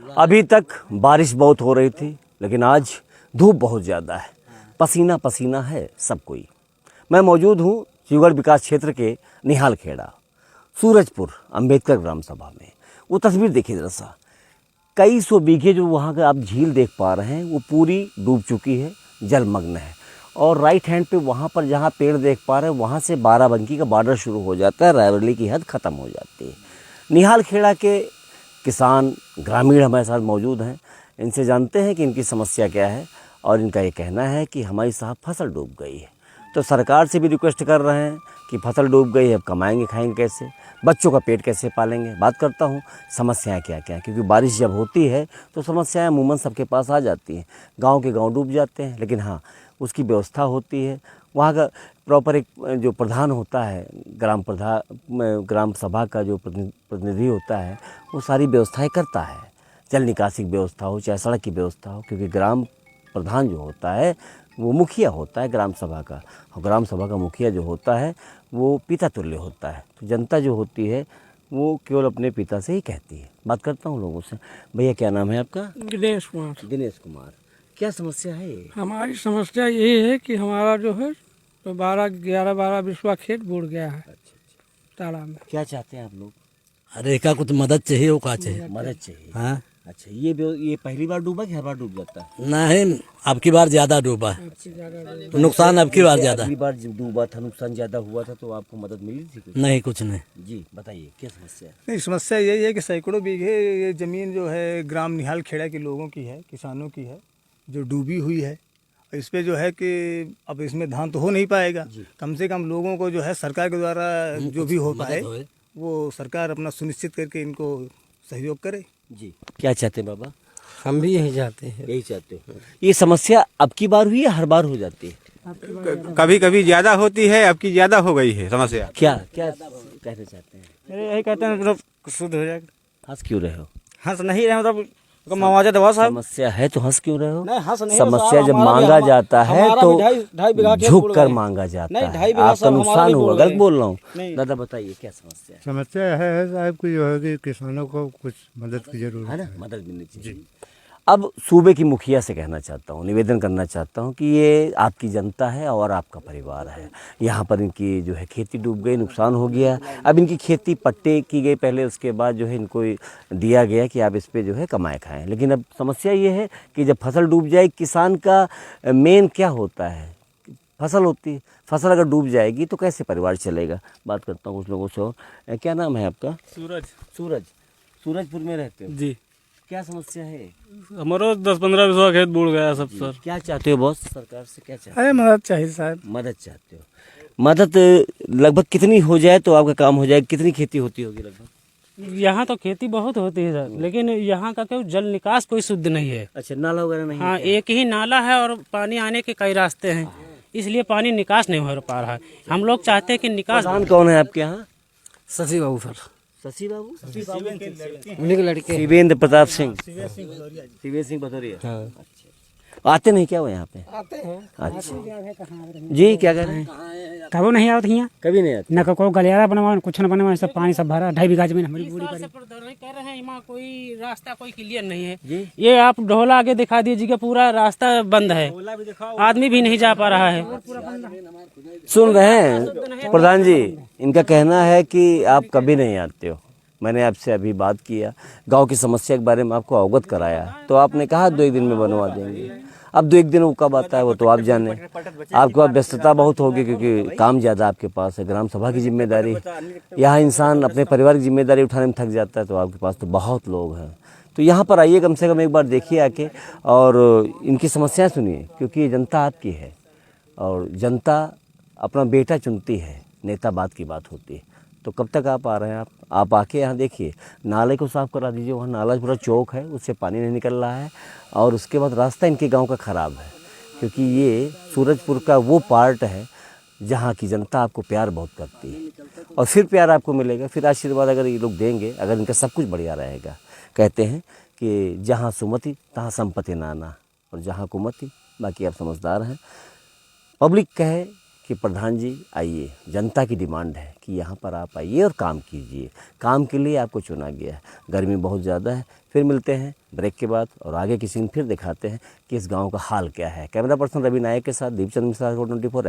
अभी तक बारिश बहुत हो रही थी, लेकिन आज धूप बहुत ज़्यादा है, पसीना पसीना है सब कोई। मैं मौजूद हूँ शिवगढ़ विकास क्षेत्र के निहाल खेड़ा, सूरजपुर अंबेडकर ग्राम सभा में। वो तस्वीर देखिए जरा सा, कई सौ बीघे जो वहाँ का आप झील देख पा रहे हैं वो पूरी डूब चुकी है, जलमग्न है। और राइट हैंड पे वहाँ पर जहाँ पेड़ देख पा रहे हैं वहाँ से बाराबंकी का बॉर्डर शुरू हो जाता है, रायबरेली की हद ख़त्म हो जाती है। निहाल खेड़ा के किसान ग्रामीण हमारे साथ मौजूद हैं, इनसे जानते हैं कि इनकी समस्या क्या है। और इनका ये कहना है कि हमारी साहब फसल डूब गई है, तो सरकार से भी रिक्वेस्ट कर रहे हैं कि फसल डूब गई है, अब कमाएंगे खाएंगे कैसे, बच्चों का पेट कैसे पालेंगे। बात करता हूँ समस्याएं क्या क्या हैं, क्योंकि बारिश जब होती है तो समस्याएं अमूमन सबके पास आ जाती हैं। गांव के गांव डूब जाते हैं, लेकिन हाँ उसकी व्यवस्था होती है। वहाँ का प्रॉपर एक जो प्रधान होता है, ग्राम सभा का जो प्रतिनिधि होता है, वो सारी व्यवस्थाएं करता है। जल निकासी की व्यवस्था हो, चाहे सड़क की व्यवस्था हो, क्योंकि ग्राम प्रधान जो होता है वो मुखिया होता है ग्राम सभा का, और ग्राम सभा का मुखिया जो होता है वो पिता तुल्य होता है। तो जनता जो होती है वो केवल अपने पिता से ही कहती है। बात करता हूँ लोगों से। भैया क्या नाम है आपका? दिनेश कुमार। दिनेश कुमार, क्या समस्या है? हमारी समस्या ये है कि हमारा जो है तो 12 बिस्वा खेत बुड़ गया है तालाब में। क्या चाहते हैं आप लोग? अरे का कुछ मदद चाहिए, वो का चाहिए? मदद चाहिए। हाँ अच्छा, ये पहली बार डूबा कि हर बार डूब जाता है? नहीं, अब की बार ज्यादा डूबा है, तो नुकसान अब की बार ज्यादा। अगली बार जब डूबा था नुकसान ज्यादा हुआ था, तो आपको मदद मिली थी कुछ? नहीं, कुछ नहीं। जी बताइए क्या समस्या है? नहीं, समस्या यही है कि सैकड़ों बीघे ये ज़मीन जो है ग्राम निहाल खेड़ा के लोगों की है, किसानों की है, जो डूबी हुई है। इस पे जो है कि अब इसमें धान तो हो नहीं पाएगा, कम से कम लोगों को जो है सरकार के द्वारा जो भी हो पाए वो सरकार अपना सुनिश्चित करके इनको सहयोग करे। जी क्या चाहते हैं बाबा? हम भी यही चाहते हैं। यही चाहते हो? ये समस्या अब की बार हुई है, हर बार हो जाती है? कभी कभी ज्यादा होती है, अब की ज्यादा हो गई है समस्या। क्या क्या कहना चाहते हैं? यही कहते हैं मतलब शुद्ध हो जाएगा। हंस क्यों रहे हो? हंस नहीं रहे मतलब मुआवजा दवा साहब। समस्या है तो हंस क्यों रहे हो? नहीं, हंस नहीं। समस्या जब मांगा जाता है तो झुक कर मांगा जाता है। आपका नुकसान हुआ, गलत बोल रहा हूँ? दादा बताइए क्या समस्या है? समस्या है साहब की जो है कि किसानों को कुछ मदद की जरूरत है ना, मदद मिलनी चाहिए। अब सूबे की मुखिया से कहना चाहता हूँ, निवेदन करना चाहता हूँ कि ये आपकी जनता है और आपका परिवार है। यहाँ पर इनकी जो है खेती डूब गई, नुकसान हो गया। अब इनकी खेती पट्टे की गई पहले, उसके बाद जो है इनको दिया गया कि आप इस पे जो है कमाए खाएं। लेकिन अब समस्या ये है कि जब फसल डूब जाए, किसान का मेन क्या होता है? फसल होती है। फसल अगर डूब जाएगी तो कैसे परिवार चलेगा? बात करता हूँ कुछ लोगों से। और क्या नाम है आपका? सूरज। सूरजपुर में रहते हो? जी। क्या समस्या है? हमारा 10-15 बिस्वा खेत बुड़ गया सब सर। क्या चाहते हो बॉस? सरकार से क्या चाहते हो? अरे मदद चाहिए साहब। मदद चाहते हो? मदद लगभग कितनी हो जाए तो आपका काम हो जाए? कितनी खेती होती होगी लगभग? यहाँ तो खेती बहुत होती है सर, लेकिन यहाँ का क्यों जल निकास कोई शुद्ध नहीं है। अच्छा, नाला वगैरह नहीं? हाँ, एक ही नाला है और पानी आने के कई रास्ते हैं, इसलिए पानी निकास नहीं हो पा रहा है। हम लोग चाहते हैं कि निकास। प्रधान कौन है आपके यहाँ? शशि बाबू सर। शशि बाबू? उन्हीं के लड़के। शिवेंद्र प्रताप सिंह। शिवेंद्र सिंह भदौरिया। अच्छा, आते नहीं क्या वो यहाँ पे? आते हैं। अच्छा जी, क्या कह रहे हैं? कभी नहीं आते यहाँ, कभी नहीं आते? न कोई गलियारा बनवा, कुछ न बनवा, सब पानी सब भरा। 2.5 बीघा जमीन हमारी पूरी कह रहे हैं यहाँ कोई रास्ता कोई क्लियर नहीं है। जी? ये आप ढोला आगे दिखा दीजिए, पूरा रास्ता बंद है, आदमी भी नहीं जा पा रहा है। सुन रहे हैं प्रधान जी, इनका कहना है कि आप कभी नहीं आते हो। मैंने आपसे अभी बात किया, गांव की समस्या के बारे में आपको अवगत कराया, तो आपने कहा 2 दिन में बनवा देंगे। अब 2-1 दिन वो कब आता है वो तो आप जाने। आपके पास व्यस्तता बहुत होगी क्योंकि काम ज़्यादा आपके पास है, ग्राम सभा की जिम्मेदारी। यहाँ इंसान अपने परिवार की जिम्मेदारी उठाने में थक जाता है, तो आपके पास तो बहुत लोग हैं। तो यहाँ पर आइए, कम से कम एक बार देखिए आके और इनकी समस्याएं सुनिए, क्योंकि ये जनता आपकी है और जनता अपना बेटा चुनती है, नेता बात की बात होती है। तो कब तक आप आ रहे हैं? आप आके यहाँ देखिए, नाले को साफ़ करा दीजिए। वहाँ नाला पूरा चौक है, उससे पानी नहीं निकल रहा है। और उसके बाद रास्ता इनके गांव का ख़राब है, क्योंकि ये सूरजपुर का वो पार्ट है जहाँ की जनता आपको प्यार बहुत करती है। और फिर प्यार आपको मिलेगा, फिर आशीर्वाद अगर ये लोग देंगे, अगर इनका सब कुछ बढ़िया रहेगा। कहते हैं कि जहाँ सुमति तहाँ संपत्ति नाना, और जहाँ कुमति, बाकी आप समझदार हैं। पब्लिक कहे कि प्रधान जी आइए, जनता की डिमांड है कि यहाँ पर आप आइए और काम कीजिए, काम के लिए आपको चुना गया है। गर्मी बहुत ज़्यादा है। फिर मिलते हैं ब्रेक के बाद और आगे किसी दिन फिर दिखाते हैं कि इस गांव का हाल क्या है। कैमरा पर्सन रवि नायक के साथ दीपचंद मिश्रा, 24।